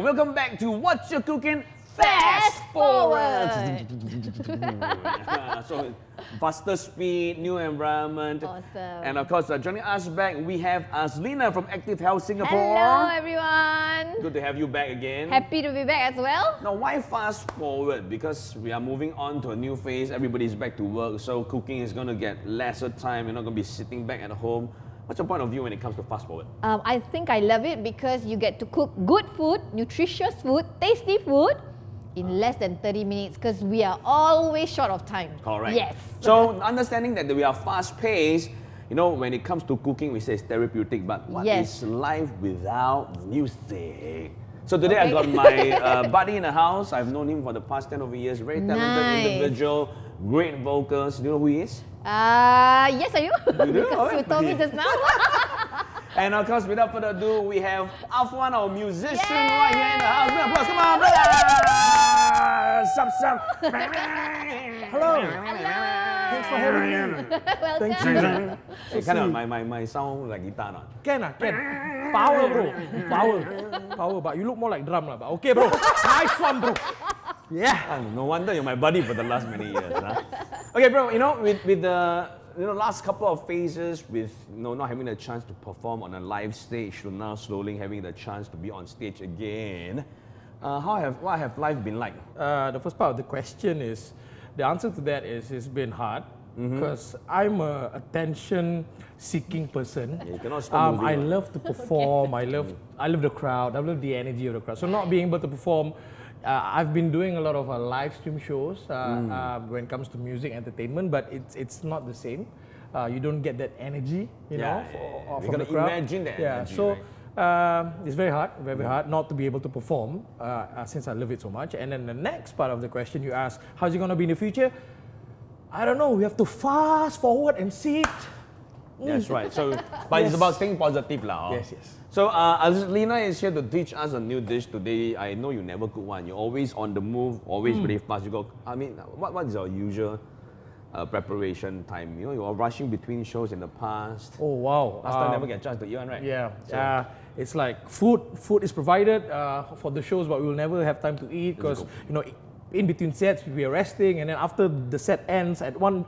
and welcome back to Wot'cha Cooking Fast Forward. So, faster speed, new environment. Awesome. And of course, joining us back, we have Azlina from Active Health Singapore. Hello, everyone. Good to have you back again. Happy to be back as well. Now, why fast forward? Because we are moving on to a new phase. Everybody's back to work, so cooking is going to get lesser time. You're not going to be sitting back at home. What's your point of view when it comes to fast forward? I think I love it because you get to cook good food, nutritious food, tasty food in less than 30 minutes because we are always short of time. Correct. Yes. So, understanding that we are fast-paced, you know, when it comes to cooking, we say it's therapeutic, but what is life without music? So today I got my buddy in the house. I've known him for the past 10 over years. Very talented individual, great vocals. Do you know who he is? Yes, I do. You do? Because you told me just now. And of course, without further ado, we have Afwan, our musician, right here in the house. Big applause, come on, brother! Sup. Hello. Thanks for having me. Welcome. Thank you. Hey, kind of my sound like guitar, not? Can. Power, bro. Power. But you look more like drum, lah. But okay, bro. Nice one, bro. Yeah. No wonder you're my buddy for the last many years. Huh? Okay, bro. You know, with the last couple of phases, with not having the chance to perform on a live stage, to now slowly having the chance to be on stage again. What have life been like? The first part of the question is, the answer to that is it's been hard because I'm a attention-seeking person. Yeah, you cannot stop moving, I love to perform. I love the crowd. I love the energy of the crowd. So not being able to perform. I've been doing a lot of live stream shows when it comes to music entertainment, but it's not the same. You don't get that energy, from the crowd. Imagine that energy. So it's very hard not to be able to perform since I love it so much. And then the next part of the question you ask, how's it going to be in the future? I don't know. We have to fast forward and see it. That's right. So, but it's about staying positive, lah. Yes. So, Azlina is here to teach us a new dish today. I know you never cook one. You're always on the move, always very fast. You go. I mean, what is your usual preparation time? You know, you are rushing between shows in the past. Oh wow! Last time never get a chance to eat one, right? Yeah. So, it's like food is provided for the shows, but we will never have time to eat because in between sets we are resting, and then after the set ends at one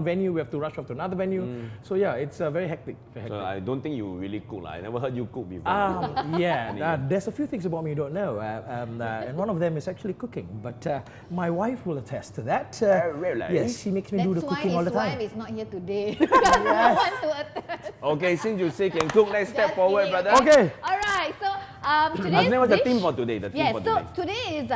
venue, we have to rush off to another venue. So yeah, it's very hectic. So I don't think you really cook, lah. I never heard you cook before. There's a few things about me you don't know, and one of them is actually cooking. But my wife will attest to that. Really? Yes, she makes me do the cooking all the time. That's why his wife is not here today. Because no one to attest. Okay, since you say can cook, let's step forward, brother. Okay. All right. So today's What's the dish. theme for today? Today is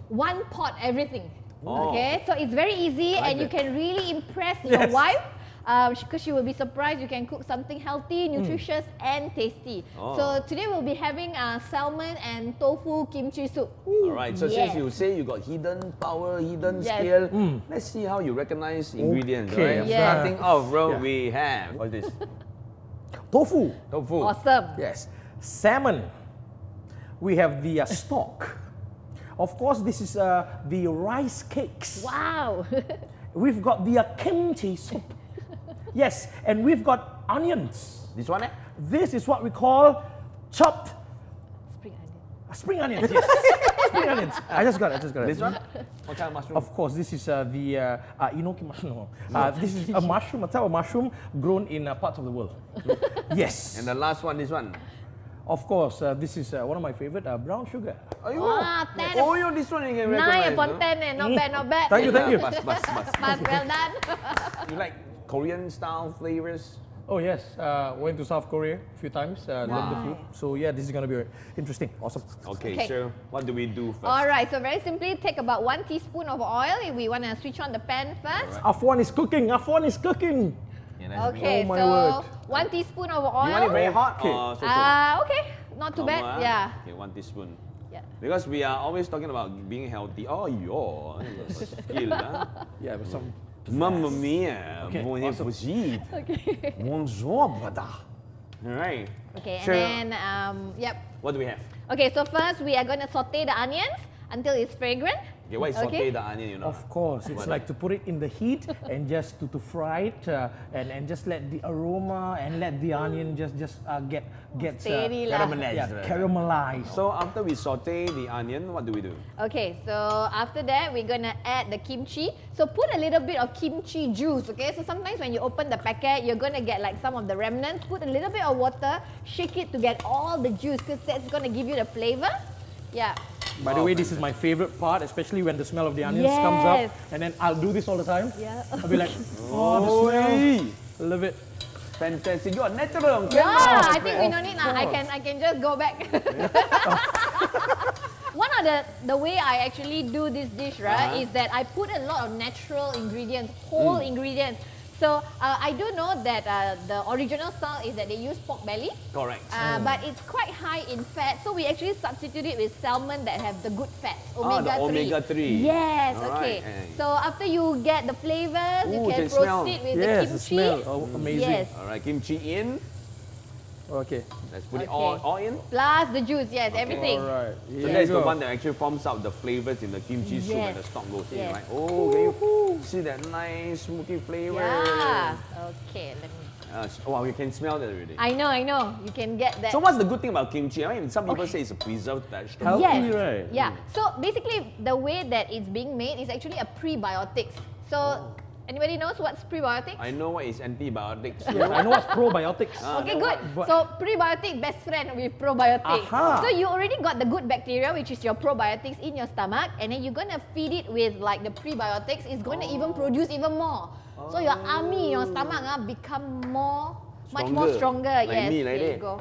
one pot everything. Oh. Okay, so it's very easy and you can really impress your wife because she will be surprised you can cook something healthy, nutritious and tasty. So today we'll be having salmon and tofu kimchi soup. Alright, so since you say you got hidden power, hidden skill, let's see how you recognize ingredients. Okay. Right? Yeah. Starting off, bro, we have, what's this? Tofu. Awesome. Yes. Salmon. We have the stock. Of course, this is the rice cakes. Wow. We've got the kimchi soup. Yes, and we've got onions. This one, This is what we call chopped Spring onion. spring onions. Yes. Spring onions. I just got it. This one? What kind of mushroom? Of course, this is the enoki mushroom. This is a mushroom, a type of mushroom grown in parts of the world. Yes. And the last one, this one. Of course, this is one of my favorite, brown sugar. This one you can 9 recommend. upon 10 not bad, not bad. Thank you. Bus. Well done. You like Korean style flavors? Oh yes, went to South Korea a few times, loved the food. So yeah, this is going to be interesting, awesome. Okay, so what do we do first? Alright, so very simply, take about 1 teaspoon of oil. We want to switch on the pan first. Afwan is cooking. Yeah, Okay, Oh my so word. 1 teaspoon of oil. You want it very hot or so? Okay, not too bad. Yeah. Okay, 1 teaspoon. Yeah. Because we are always talking about being healthy. Oh, skill, huh? Yeah, with some. Mamma mia, Okay, bon awesome. appetit. Okay. Bonjour, brother. All right. Okay, Sure. and then, What do we have? Okay, so first we are going to saute the onions until it's fragrant. Okay, why saute the onion, you know? Of course, it's like to put it in the heat and just to fry it and just let the aroma and let the onion get Steady lah. Caramelized. Right? caramelized. So after we saute the onion, what do we do? Okay, so after that, we're gonna add the kimchi. So put a little bit of kimchi juice, okay? So sometimes when you open the packet, you're gonna get like some of the remnants. Put a little bit of water, shake it to get all the juice because that's gonna give you the flavor. Yeah. By the way, this is my favorite part, especially when the smell of the onions comes up. And then I'll do this all the time. Yeah. I'll be like, oh, the smell. Love it. Fantastic. You are natural. Yeah, I think we don't need now. I can just go back. One of the way I actually do this dish, right, is that I put a lot of natural ingredients, whole ingredients. So I do know that the original style is that they use pork belly. Correct. But it's quite high in fat, so we actually substitute it with salmon that have the good fats, the omega-3. Yes, All okay. right. So after you get the flavors, you can smell. proceed with Yes, the the kimchi. smell. Oh, amazing. Yes. All right, kimchi in. Okay. Let's put it Okay. all in. Plus the juice, yes, everything. All right. So that's the one that actually forms out the flavors in the kimchi soup and the stock goes in, right? Oh, can you see that nice smoky flavor? Yeah. Okay, let me. Wow, you can smell that already. I know. You can get that. So what's the good thing about kimchi? I mean, some people say it's a preserved vegetable. Healthy, Yes. right? Yeah. So basically, the way that it's being made is actually a prebiotics. So anybody knows what's prebiotics? I know what is antibiotics. Yes, I know what's probiotics. Okay, good. But- So prebiotic best friend with probiotic. Aha. So you already got the good bacteria, which is your probiotics in your stomach, and then you're gonna feed it with like the prebiotics. It's gonna even produce even more. So your army, your stomach become much more stronger. Like Yes, me, like there that. you go.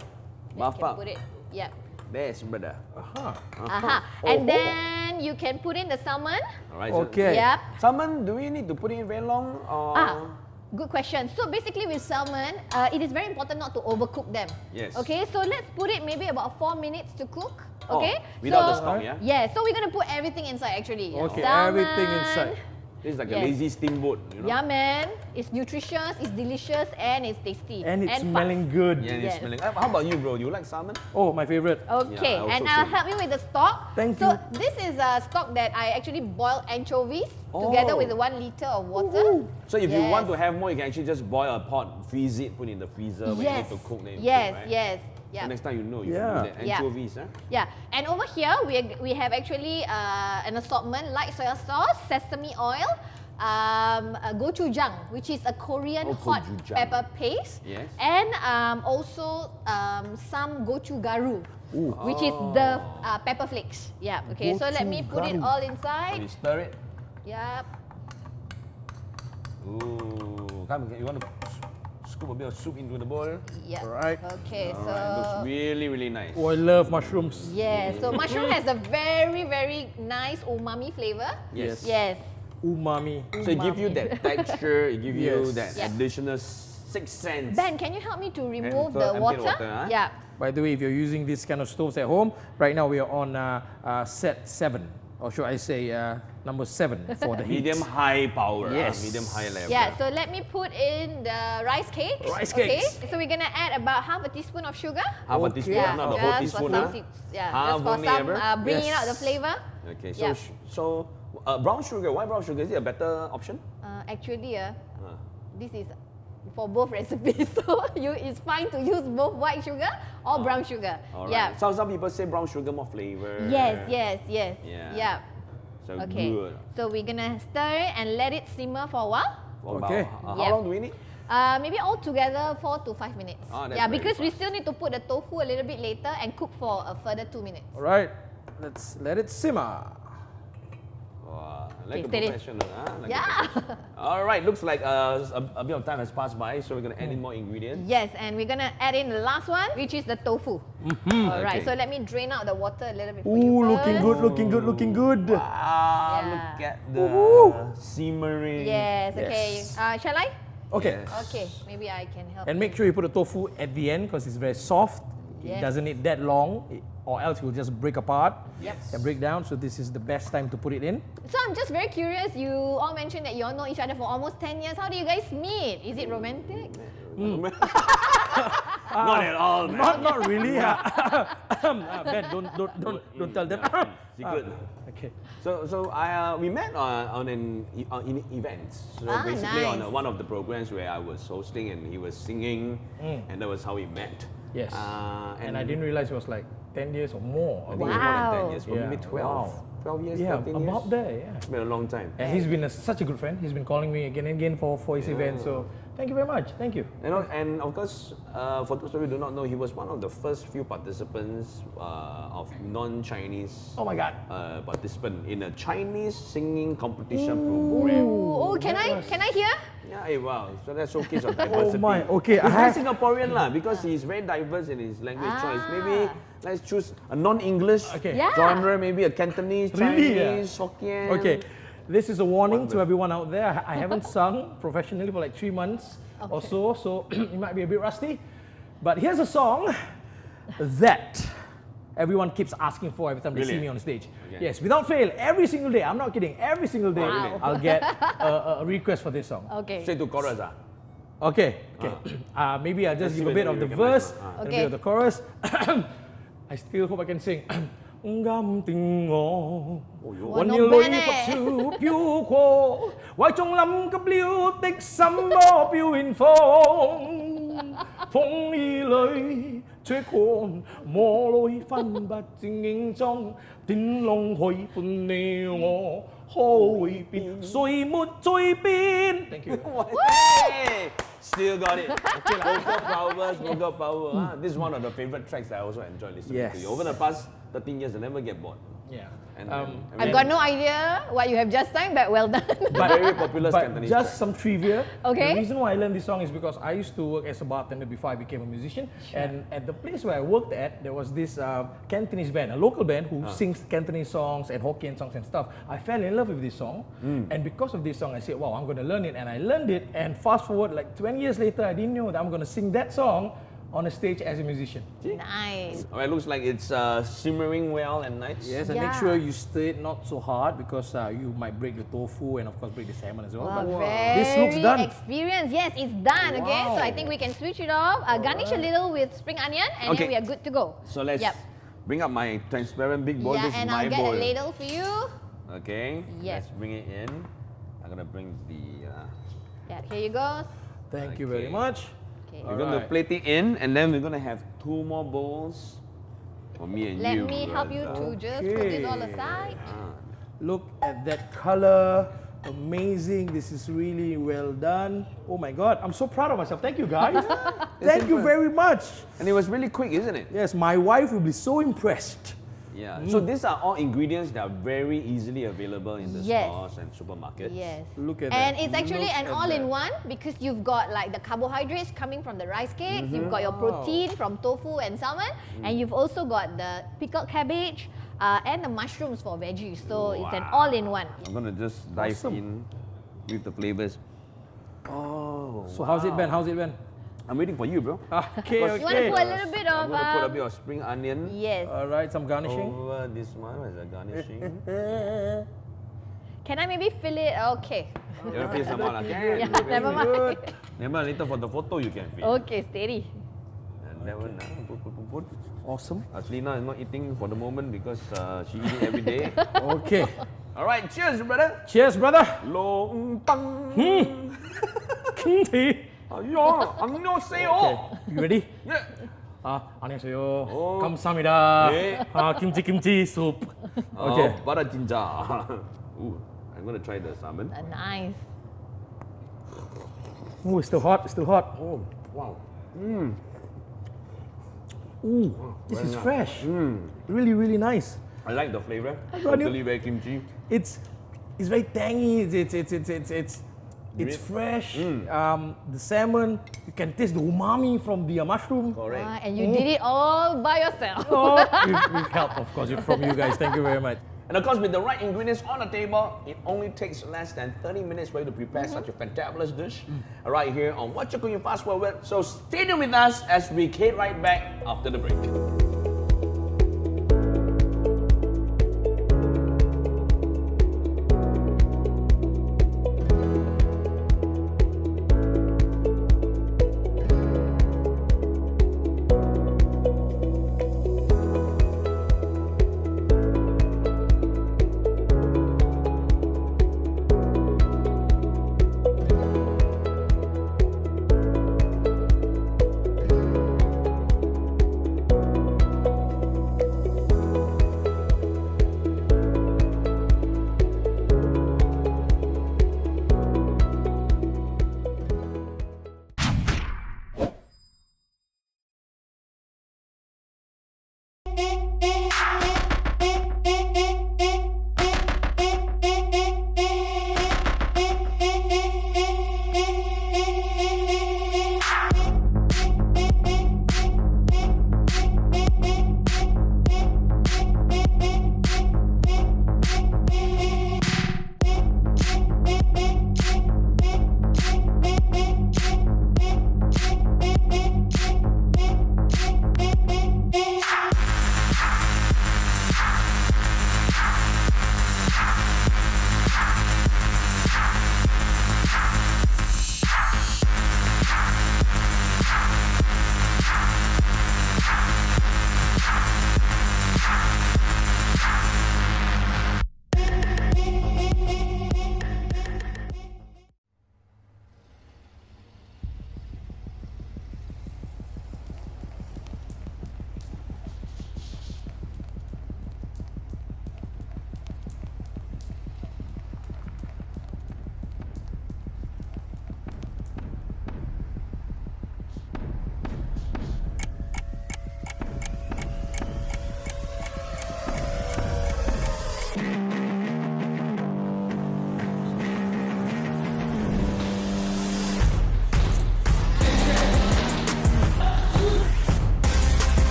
You Buff can up. put it. Yep. Best, brother. Aha. And then you can put in the salmon. All right. Okay. Yep. Salmon, do we need to put it in very long? Or? Good question. So basically with salmon, it is very important not to overcook them. Yes. Okay, so let's put it maybe about 4 minutes to cook. Oh, Okay. without the so, stock, yeah? Yeah. So we're gonna put everything inside actually. Okay, Salmon, everything inside. This is like a Yes. lazy steamboat, you know? Yeah, man. It's nutritious, it's delicious, and it's tasty. And it's fast. smelling good. Yeah, it's Yes. smelling. How about you, bro? You like salmon? Oh, my favorite. Okay, Yeah, I and also I'll same. help you with the stock. Thank so you. this is a stock that I actually boiled anchovies together with 1 liter of water. So if you want to Yes. have more, you can actually just boil a pot, freeze it, put it in the freezer when you need to cook. Then you Yes, cook, right? yes. So Yeah. next time you know, you Yeah. can do that. Yeah. Anchovies, huh? Yeah, and over here we have actually an assortment like soy sauce, sesame oil, gochujang, which is a Korean hot gochujang. pepper paste, Yes. and also some gochugaru, which is the pepper flakes. Yeah. Okay. So let me put it Gochugaru. all So inside. you stir it. Yep. Ooh, come, you want to scoop a bit of soup into the bowl? Yep. Right. Okay. All right, looks So. really, really nice. Oh, I love mushrooms. Yeah, so mushroom has a very, very nice umami flavor. Yes. Yes. Umami. So it give you that texture, it give you Yes. that Yeah. additional 6 cents. Ben, can you help me to remove empty the water? water, huh? Yeah. By the way, if you're using this kind of stoves at home, right now we are on set 7. Or should I say number 7 for the heat. Medium high power. Yes. Medium high level. Yeah, so let me put in the rice cakes. Rice Okay. cakes. So we're gonna add about half a teaspoon of sugar. Half a Okay. teaspoon, Yeah, not the whole just teaspoon. for some, Huh? yeah, Half just for only some ever? bringing out the Yes. flavor. Okay, Yeah. so brown sugar. Why brown sugar? Is it a better option? Actually, this is for both recipes, so it's fine to use both white sugar or brown sugar. All Yeah. right. Some people say brown sugar more flavor. Yes. Yeah. Yeah. So Okay. good. So we're gonna stir it and let it simmer for a while. For about- Okay. how Yeah. long do we need? Maybe all together 4 to 5 minutes. Oh, that's yeah, very because we fast. still need to put the tofu a little bit later and cook for a further 2 minutes. All right, let's let it simmer. Wow, like Okay, a steady. professional, huh? Like a Yeah. professional. All right, looks like a bit of time has passed by, so we're gonna add in more ingredients. Yes, and we're gonna add in the last one, which is the tofu. All right, Okay. so let me drain out the water a little bit for you Ooh, first. looking good, looking good, looking good. Wow, Yeah. look at the simmering. Yes, okay. Yes. Shall I? Okay, Yes. Okay, maybe I can help. and make sure you put the tofu at the end because it's very soft. It Yes. doesn't need that long, or else it will just break apart Yep. and break down. So this is the best time to put it in. So I'm just very curious, you all mentioned that you all know each other for almost 10 years. How do you guys meet? Is it romantic? Not at all, man. Not really. Ben, don't tell them. Secret. Okay. So we met on in events. So basically nice. on one of the programs where I was hosting and he was singing, and that was how we met. Yes. And And I didn't realize it was like 10 years or more. I think it was more than 10 years, Yeah, maybe 12. wow. 12 years, Yeah, 13 years. about there, yeah. It's been a long time. And he's been such a good friend. He's been calling me again and again for his event. So thank you very much. Thank you. You know, and of course, for those of you who do not know, he was one of the first few participants of non-Chinese Oh my God. participant in a Chinese singing competition program. Oh, can I hear? Yeah, wow. So that's showcase of diversity. Oh my, okay, He's I very have- Singaporean lah, because he's very diverse in his language choice. Maybe let's choose a non-English Okay. Yeah. genre, maybe a Cantonese, Really, Chinese, Hokkien. Okay, this is a warning to Wonderful. everyone out there. I haven't sung professionally for like 3 months or so it might be a bit rusty. But here's a song that everyone keeps asking for every time they see Really? me on stage. Okay. Yes, without fail, every single day. I'm not kidding. Every single day, Wow. I'll get a request for this song. Okay. Straight to chorus Okay. Maybe I'll just Let's give see a bit whether of the you can verse, match. a Okay. bit of the chorus. I still hope I can sing. Ngam ting ngo, Wow, wan not yêu bad lối eh. Phật sư phiêu khô, Vai trong lâm cấp liêu tích sấm mô phiêu in phong, phong y lối吹狂，莫來分不正影中，天龍去伴你我，可會變？誰沒在變？Thank you. Hey, still got it. Vocal power. This is one of the favorite tracks that I also enjoy listening Yes. to you. Over the past 13 years, I never get bored. Yeah. And, I've got no idea what you have just sang, but well done. very popular But Cantonese just track. some trivia. Okay. The reason why I learned this song is because I used to work as a bartender before I became a musician. And at the place where I worked at, there was this Cantonese band, a local band who sings Cantonese songs and Hokkien songs and stuff. I fell in love with this song. And because of this song, I said, wow, I'm going to learn it. And I learned it. And fast forward, like 20 years later, I didn't know that I'm going to sing that song on a stage as a musician. Nice. It looks like it's simmering well and nice. Yes, and make sure you stir it not so hard because you might break the tofu and of course break the salmon as well. Wow, But very this looks done. experienced. Yes, it's done. Okay, so I Wow. think we can switch it off. Garnish a little with spring onion, and Okay. then we are good to go. So let's Yep. bring up my transparent big bowl. Yeah, This is and my I'll get bowl. a ladle for you. Okay. Yep. Let's bring it in. I'm gonna bring the. Yeah, here you go. Thank you very Okay. much. Okay. We're gonna Alright. plate it in, and then we're gonna have 2 more bowls for me and Let you. me help you to just put this all aside. Look at that color. Amazing. This is really well done. Oh my God. I'm so proud of myself. Thank you, guys. Thank you very much. And it was really quick, isn't it? Yes, my wife will be so impressed. Yeah. So these are all ingredients that are very easily available in the Yes. stores and supermarkets. Yes. Look at And that. it's actually Look an at all-in-one because you've got like the carbohydrates coming from the rice cakes, you've got your protein from tofu and salmon, and you've also got the pickled cabbage and the mushrooms for veggies. So it's an all-in-one. I'm gonna just dive Awesome. in with the flavors. Oh. So how's it been? How's it been? I'm waiting for you, bro. Okay, You want to okay. put a little bit I'm of gonna put a bit of spring onion yes. All right, some garnishing. over this one as a garnishing. Can I maybe fill it? Okay. You wanna feel some more, lah? Yeah, Can. never mind. Good. Never mind, later for the photo you can feel. Okay, steady. And that one, put. Awesome. Azlina is not eating for the moment because she eats it every day. Okay. All right, cheers, brother. Cheers, brother. Long tang. Okay. Ayo, annyeonghaseyo. You ready? Yeah. 안녕하세요. Oh. 감사합니다. 네. Kimchi soup. Okay. Oh, butter ginger. Ooh, I'm gonna try the salmon. Nice. Oh, it's still hot. It's still hot. Oh, wow. Ooh, this is nice. fresh. Really, really nice. I like the flavor. got you. Totally very kimchi. It's very tangy. It's fresh. The salmon, you can taste the umami from the mushroom. Correct. And you did it all by yourself. Oh, with help, of course, from you guys. Thank you very much. And of course, with the right ingredients on the table, it only takes less than 30 minutes for you to prepare such a fantabulous dish right here on Wot'cha Cooking Fast Forward. So stay tuned with us as we get right back after the break.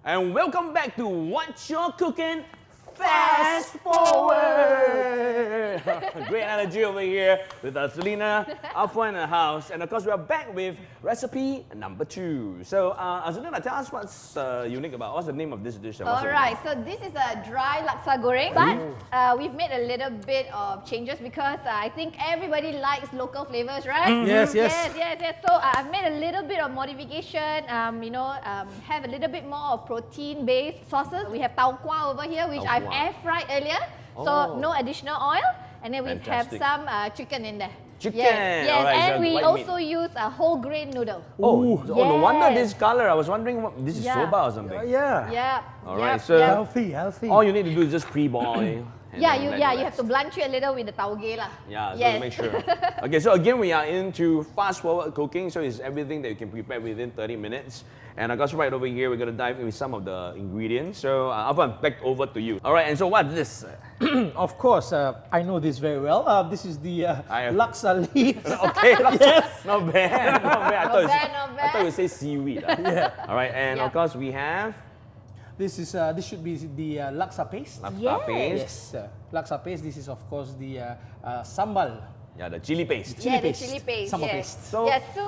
And welcome back to Wot'cha Cooking Fast Forward. Great energy over here with Azlina, Afwan in the house. And of course, we are back with recipe number 2. So, Azlina, tell us what's unique about, what's the name of this dish? Alright, so this is a dry laksa goreng, but we've made a little bit of changes because I think everybody likes local flavors, right? Yes. So I've made a little bit of modification, have a little bit more of protein-based sauces. We have tau kwa over here, which I've air-fried earlier, so no additional oil. And then we have some chicken in there. Chicken! Yes, Alright, and so we white also meat. use a whole grain noodle. Oh, no wonder Yes. this color. I was wondering, this is Yeah. soba or something? Yeah. Yeah. Alright, Yep, so yep. Healthy. all you need to do is just pre-boil. and Yeah, then you let it have rest. to blanch it a little with the tauge lah. Yeah, so Yes. to make sure. Okay, so again, we are into fast-forward cooking, so it's everything that you can prepare within 30 minutes. And of course, right over here, we're going to dive into some of the ingredients. So, Afwan, back over to you. All right, and so what's this? Of course, I know this very well. This is the laksa leaves. Okay, yes. Not bad, not bad. Not bad. I thought you say seaweed. All right, and of Yeah. course, we have This should be the laksa paste. laksa Yes. paste. Yes, laksa paste. This is of course the sambal. Yeah, the chili paste. Yeah, the paste. chili paste. Sambal yes. paste. So- yes, so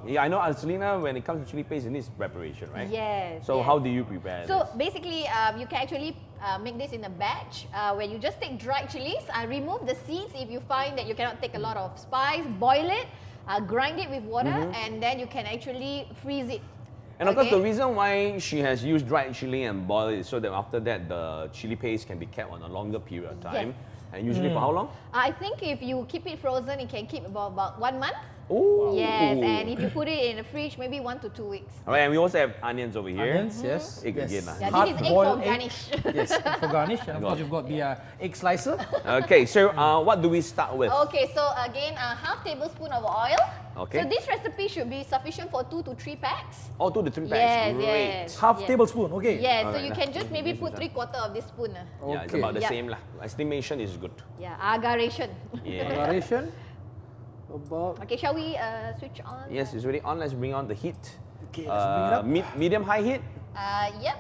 Yeah, I know, Azlina, when it comes to chili paste, it needs preparation, right? yes. So yes. how do you prepare So this? basically, you can actually make this in a batch where you just take dried chilies, remove the seeds if you find that you cannot take a lot of spice, boil it, grind it with water, and then you can actually freeze it. And of course, the Okay? reason why she has used dried chili and boiled it is so that after that, the chili paste can be kept on a longer period of time. Yes. And usually for how long? I think if you keep it frozen, it can keep about 1 month. Ooh. Yes, and if you put it in the fridge, maybe 1 to 2 weeks. All right, and we also have onions over here. Onions, yes. Egg yes. again, ah. Yeah, this is egg for Hard-boiled garnish. Yes, for garnish. And of course, you've got the egg slicer. Okay, so what do we start with? Okay, so again, a half tablespoon of oil. Okay. So this recipe should be sufficient for 2 to 3 packs. Oh, 2 to 3 Yes, bags. Great. yes. Half Yeah. tablespoon. Okay. Yes, so Alright, you nah. can just maybe This put is 3/4 of this spoon. Yeah, it's Okay. about the Yeah. same lah. Estimation is good. Yeah, agaration. Yeah. Moderation. About. Okay, shall we switch on? Yes, it's already on. Let's bring on the heat. Okay, let's bring it up. Medium high heat. Yep.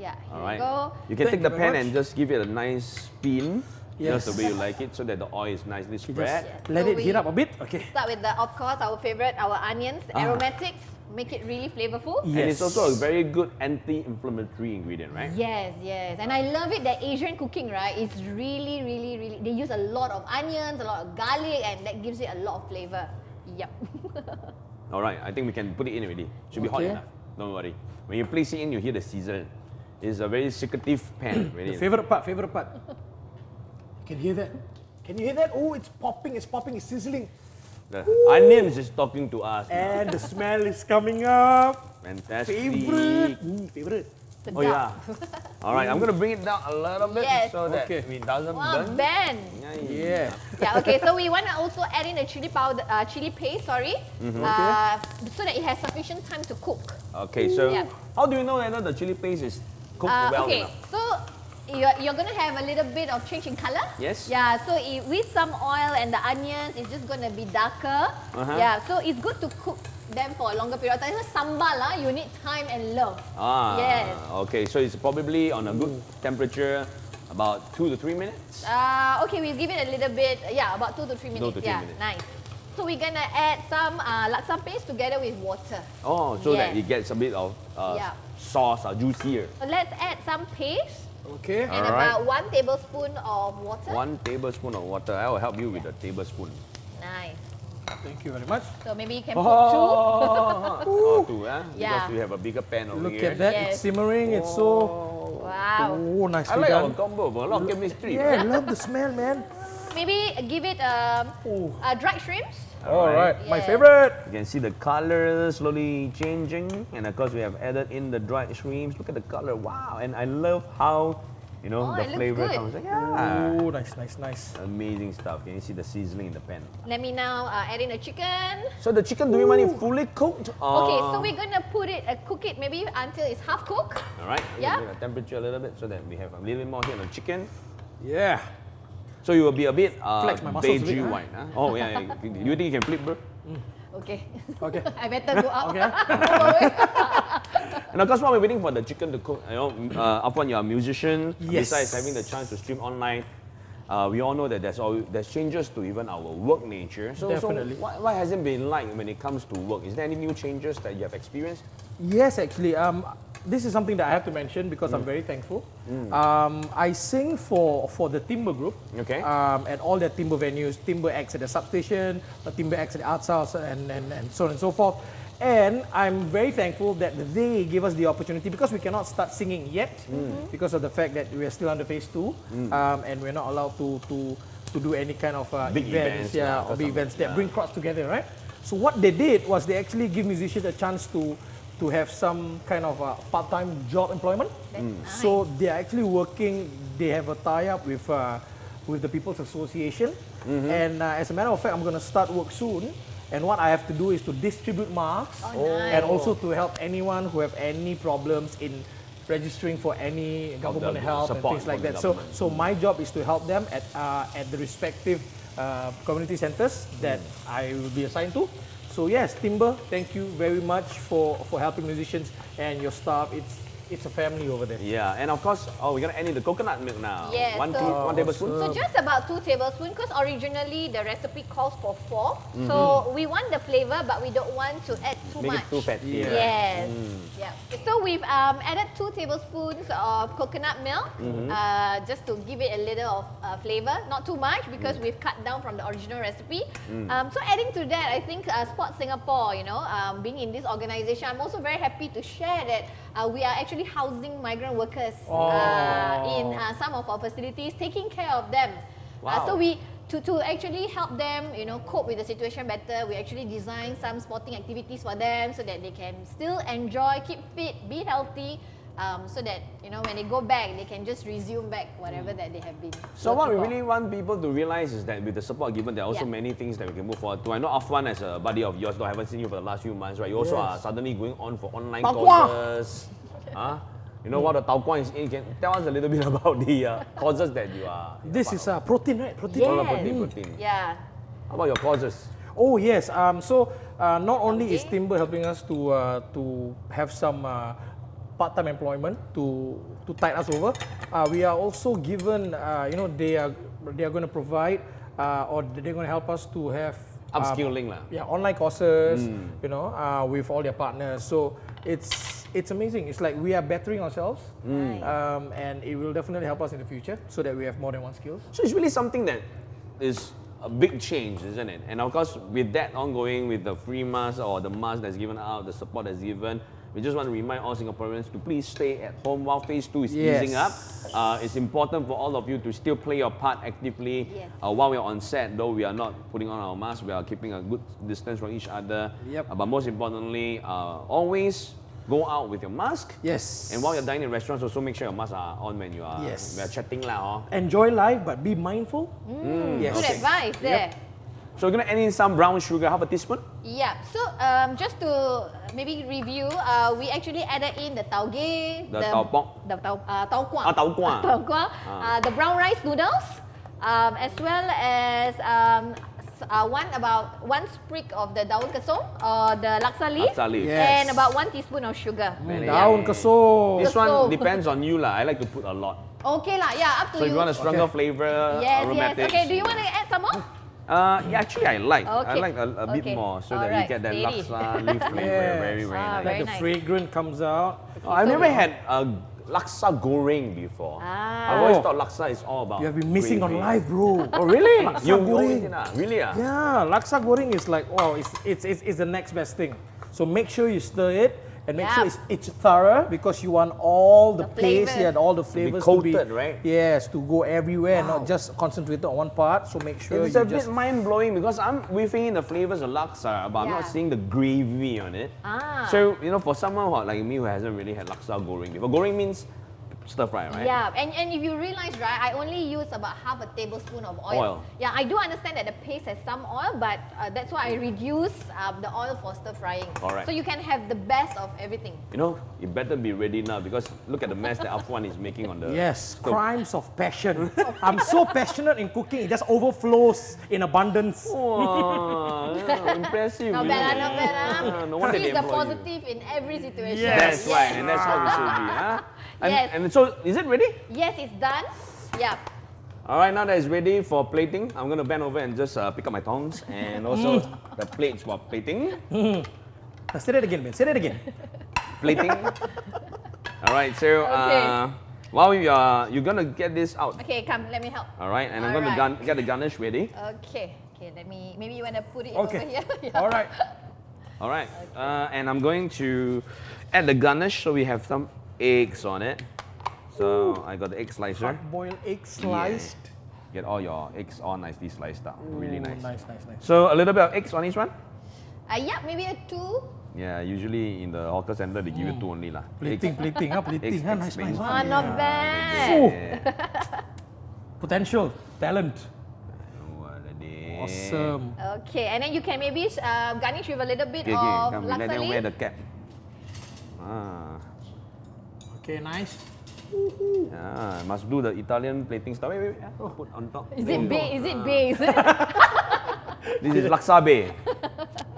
Yeah, here All we right. go. You can Thank take the you very pan and much. just give it a nice spin. Yes. Just the way you like it, so that the oil is nicely You spread. just let So it heat we- up a bit. Okay. Start with of course, our favorite, our onions, aromatics, make it really flavorful. And it's Yes. also a very good anti-inflammatory ingredient, right? Yes, yes. And I love it that Asian cooking, right? It's really, they use a lot of onions, a lot of garlic, and that gives it a lot of flavor. Yep. All right, I think we can put it in already. Should be hot Okay. enough. Don't worry. When you place it in, you hear the sizzle. It's a very secretive pan. The Really. favorite part. You can hear that. Can you hear that? Oh, it's popping. It's sizzling. The onions is talking to us. And the smell is coming up. Fantastic. Favorite. Favorite. Oh yeah. All right, I'm gonna bring it down a little bit Yes. so that Okay. it doesn't Wow, burn. Ben. Yeah. Yeah, okay, so we want to also add in the chili powder, chili paste, sorry, so that it has sufficient time to cook. Okay, so Yeah. how do you know whether the chili paste is cooked well Okay, enough? so you're going to have a little bit of change in color. Yes. Yeah, so with some oil and the onions, it's just going to be darker. Yeah, so it's good to cook them for a longer period of time. So sambal, you need time and love. Yes. Okay, so it's probably on a good temperature, about 2 to 3 minutes. Okay, we'll give it a little bit, about 2 to 3 minutes. 2 to 3 yeah, minutes. nice. So we're gonna add some laksa paste together with water. Oh, so that Yes. it gets a bit of Yeah. sauce, juicier. So let's add some paste Okay. and Alright. about 1 tablespoon of water. 1 tablespoon of water. I will help you with the tablespoon. Nice. Thank you very much. So maybe you can put 2. Oh, 2, Yeah. Because we have a bigger pan over Look here. at that. Yes. It's simmering. It's so. Wow. Oh, I nicely like our done. combo, a lot of chemistry. Yeah, love the smell, man. Maybe give it dried shrimps. All right, my Yeah. favorite. You can see the color slowly changing, and of course we have added in the dried shrimps. Look at the color, wow! And I love how, Oh, the it looks flavor good. comes. Yeah, Oh, nice. amazing stuff. Can you see the sizzling in the pan? Let me now add in the chicken. So the chicken, do we want it fully cooked? Okay, so we're gonna put it, cook it maybe until it's half cooked. All right. Yeah. Bring the temperature a little bit so that we have a little bit more here on the chicken. Yeah. So you will be a bit Flex my muscles a bit, beigey huh? white. Huh? Oh yeah. Do you think you can flip, bro? Okay. Okay. I better go out. Okay. And of course, while we're waiting for the chicken to cook, Afwan, you're a musician. Yes. Besides having the chance to stream online, we all know that there's changes to even our work nature. So, Definitely. what has it been like when it comes to work? Is there any new changes that you have experienced? Yes, actually. This is something that I have to mention because I'm very thankful. I sing for the Timber Group. Okay. At all their Timber venues, Timber acts at the substation, Timber acts at the Arts House, and so on and so forth. And I'm very thankful that they gave us the opportunity because we cannot start singing yet because of the fact that we are still under phase 2 and we're not allowed to do any kind of Big events, or big events that bring crowds together, right? So what they did was they actually give musicians a chance to have some kind of part-time job employment. Nice. So they're actually working, they have a tie-up with the People's Association. And as a matter of fact, I'm going to start work soon. And what I have to do is to distribute masks and also to help anyone who have any problems in registering for any government help and things like that. So my job is to help them at the respective community centers that I will be assigned to. So yes, Timber, thank you very much for helping musicians and your staff. It's a family over there. Yeah, and of course, we're gonna end in the coconut milk now. Yeah, one so- tablespoon. So just about 2 tablespoons, because originally the recipe calls for 4. So we want the flavor, but we don't want to add too Make much. it too fatty. Yeah. Yes. Yeah. So we've added 2 tablespoons of coconut milk, just to give it a little of flavor. Not too much because we've cut down from the original recipe. So adding to that, I think Sport Singapore, being in this organization, I'm also very happy to share that we are actually housing migrant workers in some of our facilities, taking care of them. Wow. So we to actually help them, cope with the situation better, we actually design some sporting activities for them so that they can still enjoy, keep fit, be healthy, so that when they go back, they can just resume back whatever that they have been. So what we working for. really want people to realize is that with the support given, there are also many things that we can move forward to. I know Afwan, as a buddy of yours, though I haven't seen you for the last few months, right? You also are suddenly going on for online courses. What the Tao Guan is in. You can tell us a little bit about the courses that you are. This is protein, right? Protein. Yes. Protein. Yeah. How about your courses? Oh yes. So not only is Timber helping us to have some part-time employment to tide us over, we are also given. They are going to provide or they're going to help us to have Upskilling lah. online courses. With all their partners. So it's amazing. It's like we are bettering ourselves, and it will definitely help us in the future so that we have more than one skill. So it's really something that is a big change, isn't it? And of course, with that ongoing, with the free mask or the mask that's given out, the support that's given, we just want to remind all Singaporeans to please stay at home while phase 2 is easing up. It's important for all of you to still play your part actively. Yes. While we're on set, though we are not putting on our masks, we are keeping a good distance from each other. But most importantly, always go out with your mask. Yes. And while you're dining in restaurants, also make sure your masks are on when you are we are chatting lah. Enjoy life, but be mindful. Yes. Good advice there. So we're gonna add in some brown sugar, half a teaspoon. Yeah. So just to maybe review, we actually added in the tauge, The tau pok. the tau kwa, Tau kwa. tau kwa, the brown rice noodles, as well as one sprig of the daun kesum or the laksa leaf, Laksa leaf. Yes. and about 1 teaspoon of sugar. Daun kesum. This one So- depends on you lah. I like to put a lot. Okay lah, yeah, up to So if you. you want a stronger flavor, Yes, aromatics. Okay, do you want to add some more? Yeah, actually I like. I Okay. like a bit Okay. more so that Alright, you get that steady. laksa leaf flavor. Yes. Very, very nice. Very Like the nice. fragrance comes out. I've never had a laksa goreng before. I've always thought laksa is all about You have been missing on gravy. life, bro. Oh really? Laksa You goreng. always did ah? Really ah? Yeah, laksa goreng is like, wow, it's the next best thing. So make sure you stir it and make sure it's thorough because you want all the, The paste flavors. and all the flavors coated, right? Yes, to go everywhere, not just concentrated on one part. So make sure It's you a bit just mind-blowing because I'm whiffing in the flavors of laksa, but I'm not Yeah. seeing the gravy on it. Ah. So, for someone like me who hasn't really had laksa goreng before, goreng means stir fry, right? Yeah, and if you realize, right, I only use about half a tablespoon of oil. Yeah, I do understand that the paste has some oil, but that's why I reduce the oil for stir frying. Alright. So you can have the best of everything. You know, you better be ready now because look at the mess that Afwan is making on the Yes, stove. crimes of passion. I'm so passionate in cooking, it just overflows in abundance. Wow, impressive. Not you bad, know. not bad. No wonder See they the employ you. positive in every situation. Yes. That's right, and that's how it should be, huh? And, Yes. and so, is it ready? Yes, it's done. Yep. All right, now that it's ready for plating, I'm going to bend over and just pick up my tongs and also the plates for plating. Now, say that again, man. Say that again. Plating. All right, so Okay. while you're going to get this out. Okay, come, let me help. All right, and I'm going to get the garnish ready. Okay, let me, maybe you want to put it Okay. over here. Yeah. All right. All right, and I'm going to add the garnish so we have some eggs on it. So I got the egg slicer. Hard-boiled egg sliced. Get all your eggs all nicely sliced out. Really Ooh, nice. Nice. So a little bit of eggs on each one. Yeah, maybe a 2. Yeah, usually in the hawker center they give you 2 only lah. Plating. Eggs, Nice. plating. Ah, not bad. Ooh. Yeah. Potential, talent. What a day. Awesome. Okay, and then you can maybe garnish with a little bit Okay, of come, let laksa them wear leaf. the cap. Ah, Okay, nice. yeah, must do the Italian plating stuff. Wait. Put on top. Is it bay? Is it bay? Is it? This is laksa bay.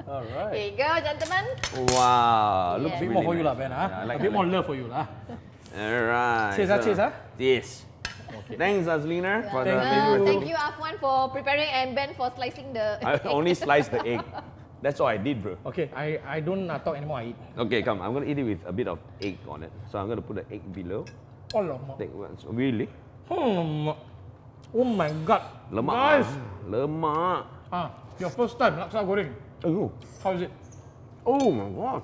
All right. Here you go, gentlemen. Wow, Yeah. looks A bit really more for you lah, nice. Ben. Yeah, I A like bit that. more love for you lah. Alright. Cheers, ah? Yes. Thanks, Azlina, for the Thank you. Thank you, Afwan, for preparing and Ben for slicing the I only sliced the egg. That's all I did, bro. Okay, I don't talk anymore. I eat. Okay, come. I'm gonna eat it with a bit of egg on it. So I'm gonna put the egg below. Alamak. Take one. Really? Oh my god. Lemak. Guys. Lemak. Your first time laksa goreng. Oh. How is it? Oh my god.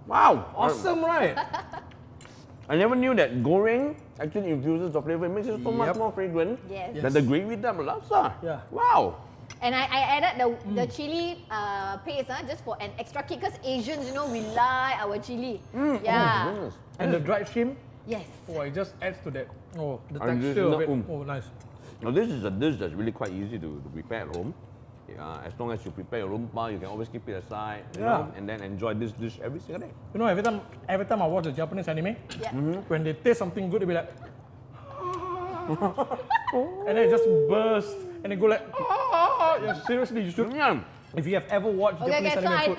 Wow. Awesome, right? I never knew that goreng actually infuses the flavor. It makes it so much Yep. more fragrant Yes. than the gravy type of laksa. Yeah. Wow. And I added the chili paste just for an extra kick because Asians, we like our chili. Oh, Yeah. goodness. And the dried shrimp. Yes. Oh, it just adds to that. Oh, the And this texture is of it. not- Oh, nice. Now this is a dish that's really quite easy to prepare at home. As long as you prepare your rumpa, you can always keep it aside, you know, and then enjoy this dish every single day. You know, every time I watch a Japanese anime, Yeah. when they taste something good, they be like, and then it just bursts, and they go like, yeah, seriously, you should. Yeah. If you have ever watched Okay, Japanese so anime I food,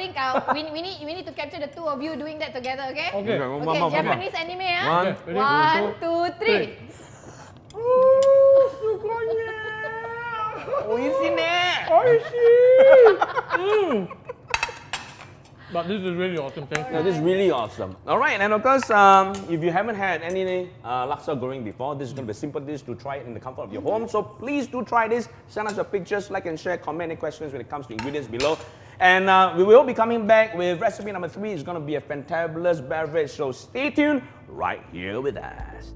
think we need to capture the two of you doing that together, okay? Okay. Okay, Japanese anime, One. Okay, ready? 1, 2, 3. Oishi ne. But this is really awesome. Thank you. Yeah, this is really awesome. All right, and of course, if you haven't had any laksa goreng before, this is going to be a simple dish to try it in the comfort of your home. So please do try this. Send us your pictures, like and share, comment any questions when it comes to ingredients below. And we will be coming back with recipe number 3. It's going to be a fantabulous beverage. So stay tuned right here with us.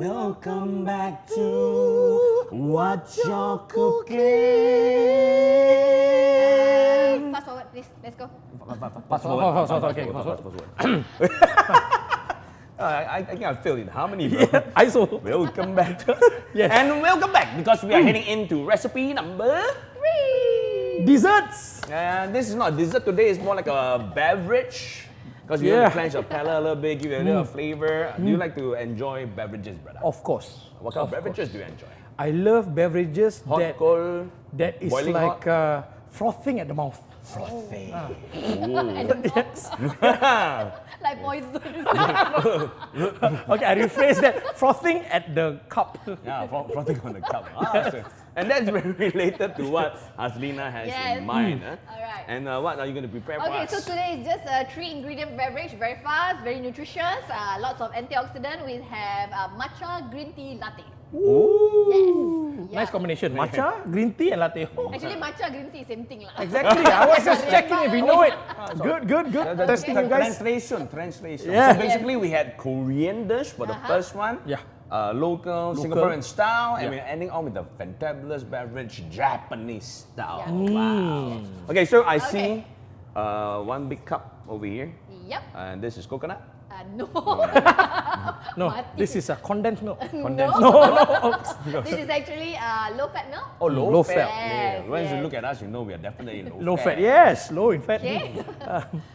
Welcome back to What You're Cooking. Fast forward, please. Let's go. Fast forward. Okay, fast forward. I think I failed in harmony, bro. I saw. Welcome back. Yes. And welcome back because we are heading into recipe number 3. Desserts. And this is not a dessert today, it's more like a beverage. Because you want to cleanse your palate a little bit, give it a little flavor. Do you like to enjoy beverages, brother? Of course. What kind of beverages do you enjoy? I love beverages Hot, that cold, that is boiling like frothing at the mouth. frothy. Yes. Like poison. Okay, I rephrase that. Frothing at the cup. Yeah, frothing on the cup. And that's very related to what Azlina has Yes. in mind. Alright. And what are you going to prepare for Okay, us? so today is just a 3-ingredient beverage, very fast, very nutritious, lots of antioxidant. We have matcha green tea latte. Ooh. Yes. Nice Yeah. combination. Matcha, green tea, and latte. Oh, Actually, matcha green tea, same thing lah. exactly. I was just checking if you know it. Good. The Testing you guys. Translation. Yeah. So basically, we had Korean dish for the first one. Yeah. Local, Singaporean style, and we're ending on with the fantabulous beverage, Japanese style. Yeah. Wow. Okay, so I see one big cup over here, Yep. and this is coconut. No. No, Mati. this is a condensed milk. Condensed This is actually low-fat milk. Oh, low fat. Yes, Yeah. Once you yes. look at us, you know we are definitely Low fat, yes. Low in fat. Okay.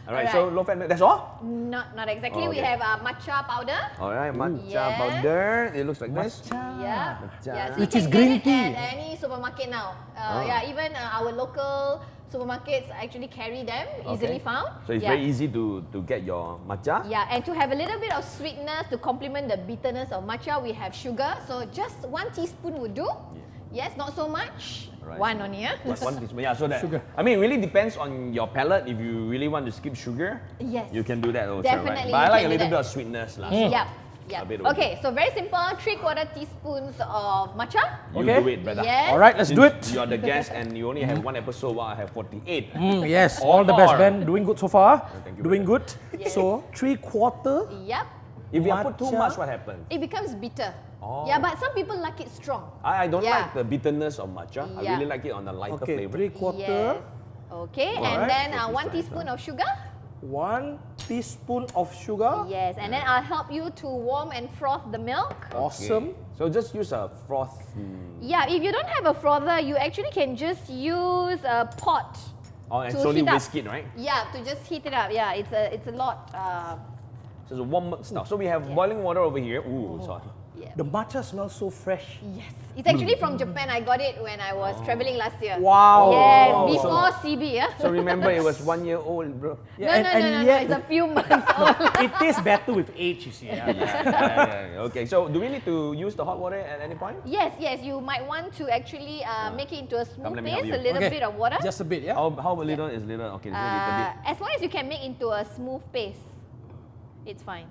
All right, so low fat milk. That's all. Not exactly. Oh, We okay. have matcha powder. All right, matcha Yes. powder. It looks like this. Yeah. Matcha. Yeah, so Which you is can green get it tea. at any supermarket now. Yeah, even our local supermarkets actually carry them, easily found. So it's Yeah. very easy to get your matcha. Yeah, and to have a little bit of sweetness to complement the bitterness of matcha, we have sugar. So just 1 teaspoon would do. Yes, not so much. Right. 1 only, yeah? One teaspoon. Yeah, so that Sugar. I mean, it really depends on your palate. If you really want to skip sugar, Yes. you can do that also, Definitely, right? But I you like can a do little that. bit of sweetness, lah. Yep. A bit Yep. of Okay, so very simple. 3/4 teaspoons of matcha. You Okay. do it, brother. Yes. All right, let's do it. You're the guest, and you only have one episode, while I have 48. Yes, Or all the best, more. Ben. Doing good so far. Thank you, Doing good. Yes. So 3/4. Yep. If you put too Matcha. much, what happens? It becomes bitter. Oh. Yeah, but some people like it strong. I don't Yeah. like the bitterness of matcha. I Yeah. really like it on the lighter Okay, flavor. 3/4. Yes. Okay, and Alright. then So 1 precise, teaspoon of sugar. 1 teaspoon of sugar. Yes, and then I'll help you to warm and froth the milk. Awesome. So just use a froth. Yeah, if you don't have a frother, you actually can just use a pot. And To slowly heat up. whisk it, right? Yeah, to just heat it up. Yeah, it's a lot. So it's a warm milk style. So we have boiling water over here. Ooh, sorry. Yeah. The matcha smells so fresh. Yes, it's actually from Japan. I got it when I was traveling last year. Wow. Yes, Oh. before CB. Yeah. So remember, it was 1 year old, bro. Yeah, No, yet it's a few months old. it tastes better with age, you see. Yeah. Okay, so do we need to use the hot water at any point? Yes, you might want to actually make it into a smooth let me help paste, you. a little bit of water. Just a bit, yeah? How little is little? Okay, just a little bit. As long as you can make into a smooth paste, it's fine.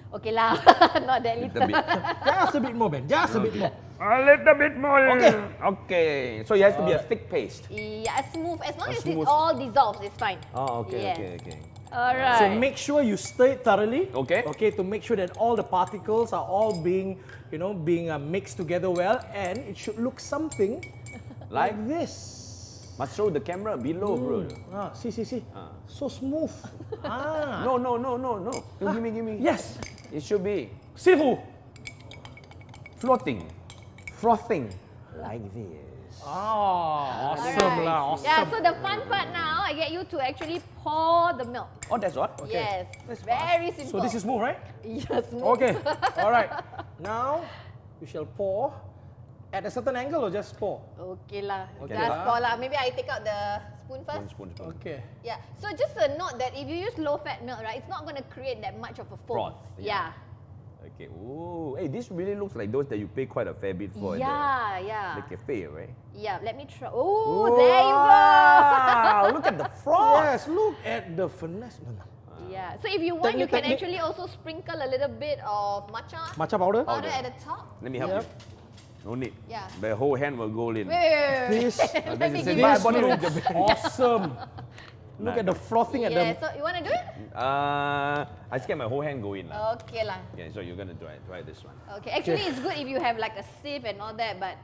Okay lah, not that Little little. bit. Just a bit more, Ben. Just a bit more. A little bit more. Okay. Okay. So it has to be a thick paste. Yeah, smooth. As long as smooth. it all dissolves, it's fine. Oh, okay, Yes. okay. Alright. So make sure you stir it thoroughly. Okay. Okay, to make sure that all the particles are all being mixed together well, and it should look something like this. Must show the camera below, bro. See. So smooth. No. You give me. Yes. It should be Sifu. floating, frothing, like this. Awesome lah. Awesome. Yeah, so the fun part now, I get you to actually pour the milk. Oh, that's what? Yes, That's very simple. So this is smooth, right? yes, smooth. Okay. All right. Now we shall pour at a certain angle or just pour. Okay lah, Okay just lah. pour lah. Maybe I take out the spoon first. Spoon. Okay. Yeah. So just a note that if you use low-fat milk, right, it's not going to create that much of a foam. Froth, Yeah. Okay. Ooh, hey, this really looks like those that you pay quite a fair bit for Yeah. at the cafe, right? Yeah. Let me try. Oh, there you go. Wow, look at the froth. Yes. Look at the finesse. Yeah. So if you want, you can Technique. actually also sprinkle a little bit of matcha Matcha powder. powder at the top. Let me help Yep. you. No need. Yeah. The whole hand will go in. Wait. This. Let me this give is you. my body. Awesome. Look at the frothing at Yeah, the... so you want to do it? I scared my whole hand go in. Okay lah. Okay, so you're gonna try this one. Okay, actually it's good if you have like a sieve and all that, but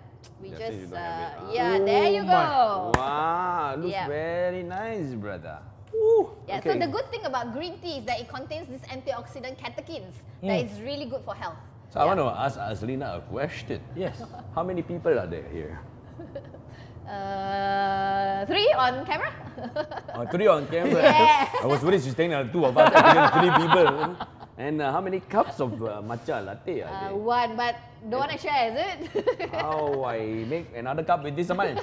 we Yeah, since you just, don't have it, yeah, Oh there you go. Wow, looks Yeah. very nice, brother. Yeah, so Okay. the good thing about green tea is that it contains this antioxidant catechins that is really good for health. So I want to ask Azlina a question. Yes. How many people are there here? 3 on camera? 3 on camera. Yeah. I was worried she's saying 2 of us, actually 3 people. And how many cups of matcha latte are there? 1, but don't want to share, is it? How I make another cup with this amount?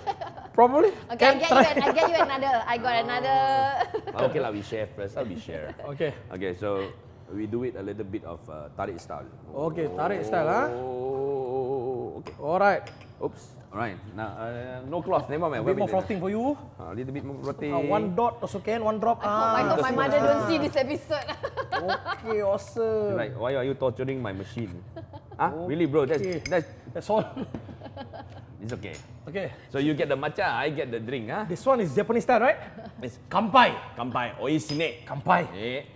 Probably. Okay, I get you another. I got another. Okay lah, we share first. We share. Okay. Okay, so we do it a little bit of tarik style. Okay, tarik style, huh? Oh, okay. Alright. Oops. Alright. Now, no cloth. Never mind. A bit more frothing for you. A little bit more frotting. 1 dot also can, 1 drop. I hope my mother don't see this episode. Okay, awesome. Like, why are you torturing my machine? Huh? Really, bro? That's all. It's okay. Okay. So you get the matcha, I get the drink, huh? This one is Japanese style, right? It's Kampai. kampai, oishine. Kampai.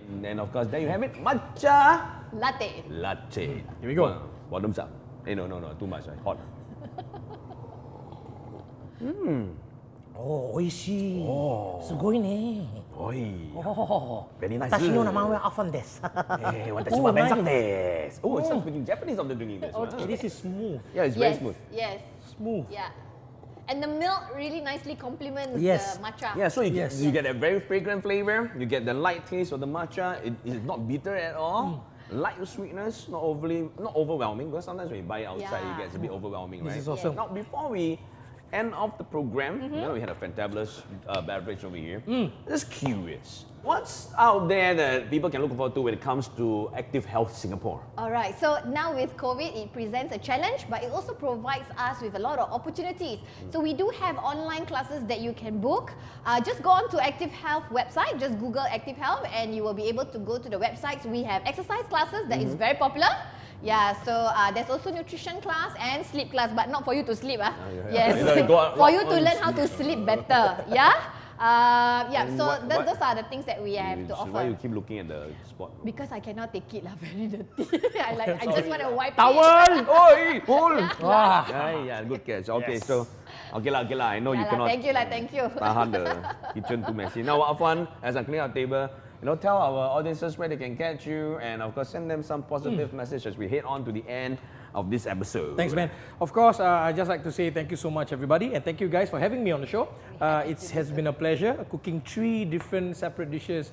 And then of course, there you have it, matcha Latte. latte. Here we go. Bottoms up. No, too much, right? Hot. Oh, oishi. Sugoi ne. Oi. Oh. Very nice. Watashi no namae wa Afwan desu. Hey, watashi wa Ben Logan Sng. Oh, it starts speaking Japanese after drinking this. Okay, this is smooth. Yeah, it's very Yes, smooth. yes, Smooth. yeah. And the milk really nicely complements Yes. the matcha. Yeah, so you, Yes. you get a very fragrant flavor. You get the light taste of the matcha. It is not bitter at all. Light sweetness, not overwhelming. Because sometimes when you buy it outside, Yeah. it gets a bit overwhelming, This right? is awesome. Now, before we end off the program, you know, we had a fantabulous beverage over here. Just curious, what's out there that people can look forward to when it comes to Active Health Singapore? Alright, so now with COVID, it presents a challenge, but it also provides us with a lot of opportunities. So we do have online classes that you can book. Just go on to Active Health website, just Google Active Health, and you will be able to go to the websites. We have exercise classes that is very popular. Yeah, so there's also nutrition class and sleep class, but not for you to sleep. Yes, You know, go out- for you to on learn how to sleep better. Yeah. Yeah, And so what- those are the things that we have to Why you offer. keep looking at the spot? Because I cannot take it lah, very dirty. I just want to wipe it. Towel! Oi, hold! Wah. Yeah, good catch. Okay, Yes. so, okay lah. I know you Yeah lah, cannot thank you. tahan the kitchen too messy. Now, Afwan, as I clean our table, tell our audiences where they can catch you, and of course, send them some positive message as we head on to the end of this episode. Thanks, Ben. Of course, I'd just like to say thank you so much, everybody, and thank you guys for having me on the show. It has been a pleasure cooking 3 different separate dishes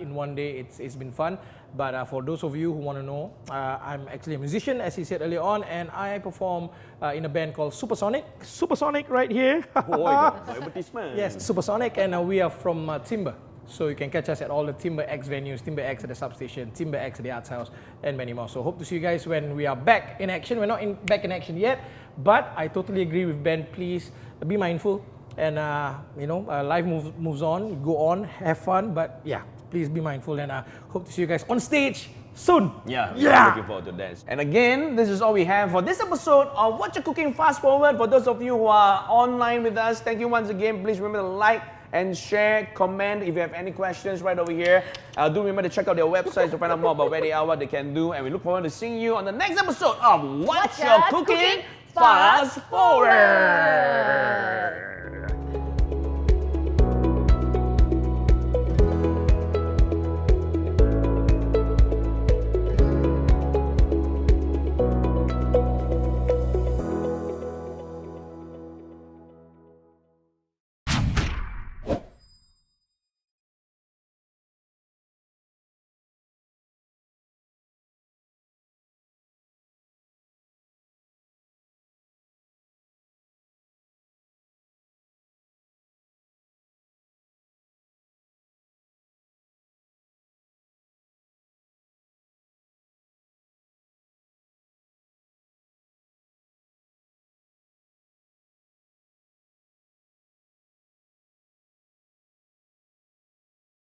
in one day. It's been fun. But for those of you who want to know, I'm actually a musician, as he said earlier on, and I perform in a band called Supersonic. Supersonic right here. Oh, advertisement. Yes, Supersonic, and we are from Timber. So you can catch us at all the Timber X venues, Timber X at the substation, Timber X at the Arts House, and many more. So hope to see you guys when we are back in action. We're not back in action yet, but I totally agree with Ben. Please be mindful, and life moves on. Go on, have fun, but yeah, please be mindful, and hope to see you guys on stage soon. Yeah, looking forward to that. And again, this is all we have for this episode of Wot'cha Cooking Fast Forward. For those of you who are online with us, thank you once again. Please remember to like and share, comment if you have any questions right over here. Do remember to check out their websites to find out more about where they are, what they can do, and we look forward to seeing you on the next episode of Wot'cha Cooking Fast Forward.